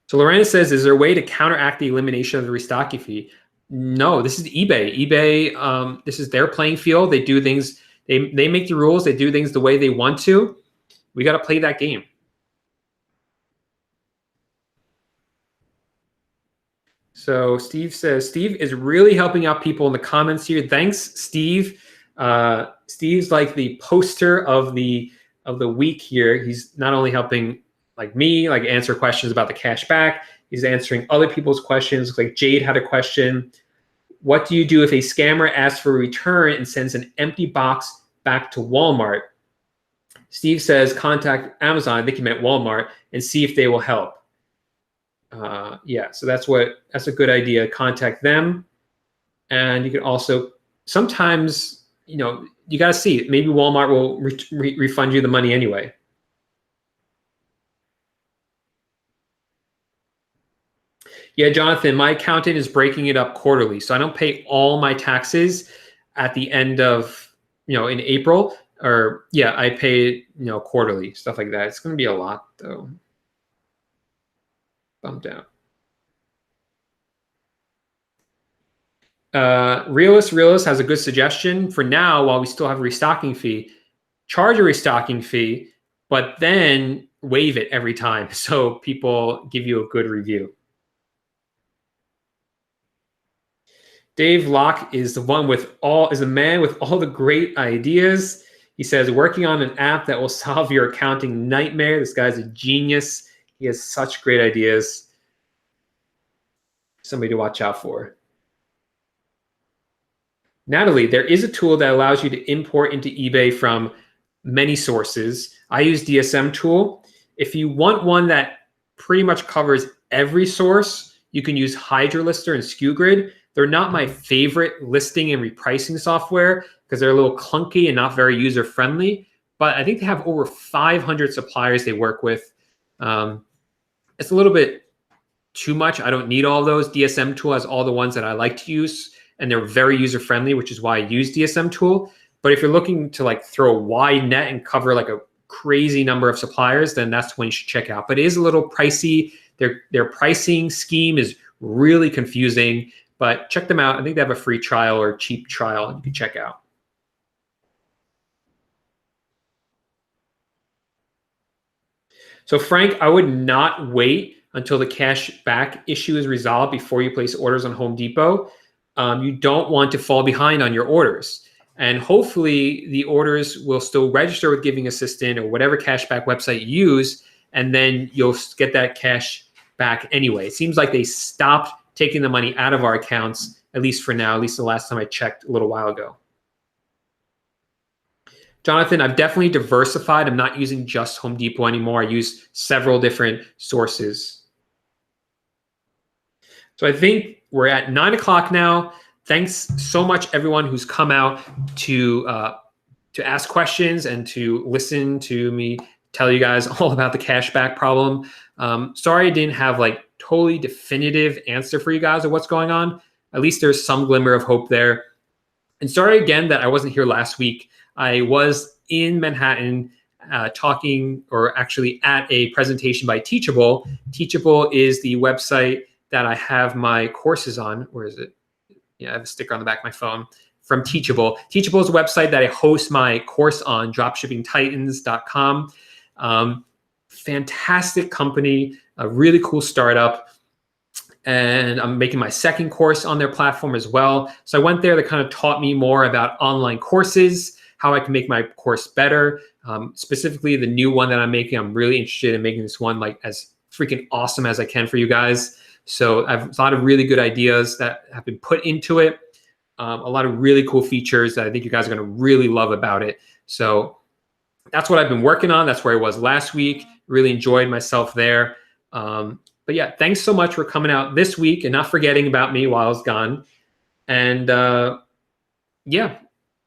So Lorena says, is there a way to counteract the elimination of the restocking fee? No, this is eBay. eBay, this is their playing field. They do things, they make the rules. They do things the way they want to. We got to play that game. So Steve says, Steve is really helping out people in the comments here. Thanks, Steve. Steve's like the poster of the week here. He's not only helping like me, like answer questions about the cash back, he's answering other people's questions. Like Jade had a question. What do you do if a scammer asks for a return and sends an empty box back to Walmart? Steve says, contact Amazon, I think he meant Walmart, and see if they will help. Yeah, so that's a good idea. Contact them. And you can also, sometimes, you got to see it. Maybe Walmart will refund you the money anyway. Yeah, Jonathan, my accountant is breaking it up quarterly. So I don't pay all my taxes at the end of, in April. Or yeah, I pay, quarterly, stuff like that. It's going to be a lot though. Bumped out. Realist has a good suggestion for now. While we still have a restocking fee, charge a restocking fee, but then waive it every time so people give you a good review. Dave Locke is the man with all the great ideas. He says, working on an app that will solve your accounting nightmare. This guy's a genius. He has such great ideas. Somebody to watch out for. Natalie, there is a tool that allows you to import into eBay from many sources. I use DSM tool. If you want one that pretty much covers every source, you can use HydraLister and SKUGrid. They're not my favorite listing and repricing software because they're a little clunky and not very user-friendly, but I think they have over 500 suppliers they work with. It's a little bit too much. I don't need all those. DSM tool has all the ones that I like to use, and they're very user-friendly, which is why I use DSM tool. But if you're looking to like throw a wide net and cover like a crazy number of suppliers, then that's when you should check out. But it is a little pricey. Their pricing scheme is really confusing, but check them out. I think they have a free trial or cheap trial you can check out. So Frank, I would not wait until the cashback issue is resolved before you place orders on Home Depot. You don't want to fall behind on your orders. And hopefully the orders will still register with Giving Assistant or whatever cashback website you use, and then you'll get that cash back anyway. It seems like they stopped taking the money out of our accounts, at least for now, at least the last time I checked a little while ago. Jonathan, I've definitely diversified. I'm not using just Home Depot anymore. I use several different sources. So I think we're at 9 o'clock now. Thanks so much, everyone who's come out to ask questions and to listen to me tell you guys all about the cashback problem. Sorry I didn't have like totally definitive answer for you guys of what's going on. At least there's some glimmer of hope there. And sorry again that I wasn't here last week. I was in Manhattan talking, or actually at a presentation by Teachable. Teachable is the website that I have my courses on. Where is it? Yeah, I have a sticker on the back of my phone from Teachable. Teachable is a website that I host my course on, dropshippingtitans.com. Fantastic company, a really cool startup. And I'm making my second course on their platform as well. So I went there, they kind of taught me more about online courses, how I can make my course better. Specifically, the new one that I'm making, I'm really interested in making this one like as freaking awesome as I can for you guys. So I have a lot of really good ideas that have been put into it. A lot of really cool features that I think you guys are going to really love about it. So that's what I've been working on. That's where I was last week. Really enjoyed myself there. But yeah, thanks so much for coming out this week and not forgetting about me while I was gone. And yeah,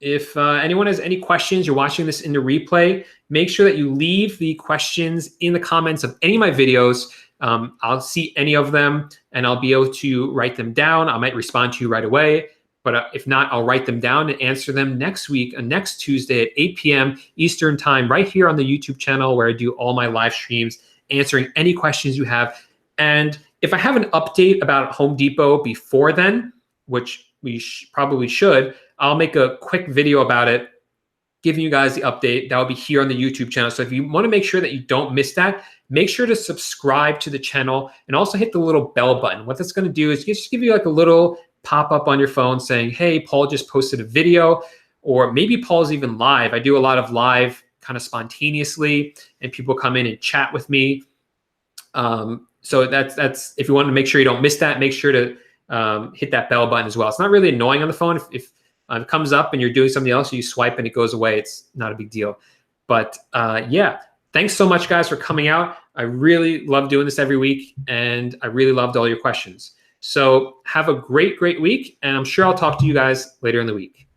if anyone has any questions, you're watching this in the replay, make sure that you leave the questions in the comments of any of my videos. I'll see any of them and I'll be able to write them down. I might respond to you right away, but if not, I'll write them down and answer them next week, next Tuesday at 8 p.m. Eastern time, right here on the YouTube channel where I do all my live streams, answering any questions you have. And if I have an update about Home Depot before then, which we probably should, I'll make a quick video about it, giving you guys the update. That will be here on the YouTube channel. So if you want to make sure that you don't miss that, make sure to subscribe to the channel and also hit the little bell button. What that's going to do is just give you like a little pop-up on your phone saying, hey, Paul just posted a video, or maybe Paul's even live. I do a lot of live kind of spontaneously, and people come in and chat with me. So that's if you want to make sure you don't miss that, make sure to hit that bell button as well. It's not really annoying on the phone. If it comes up and you're doing something else, you swipe and it goes away. It's not a big deal. But yeah, thanks so much, guys, for coming out. I really love doing this every week, and I really loved all your questions. So have a great, great week, and I'm sure I'll talk to you guys later in the week.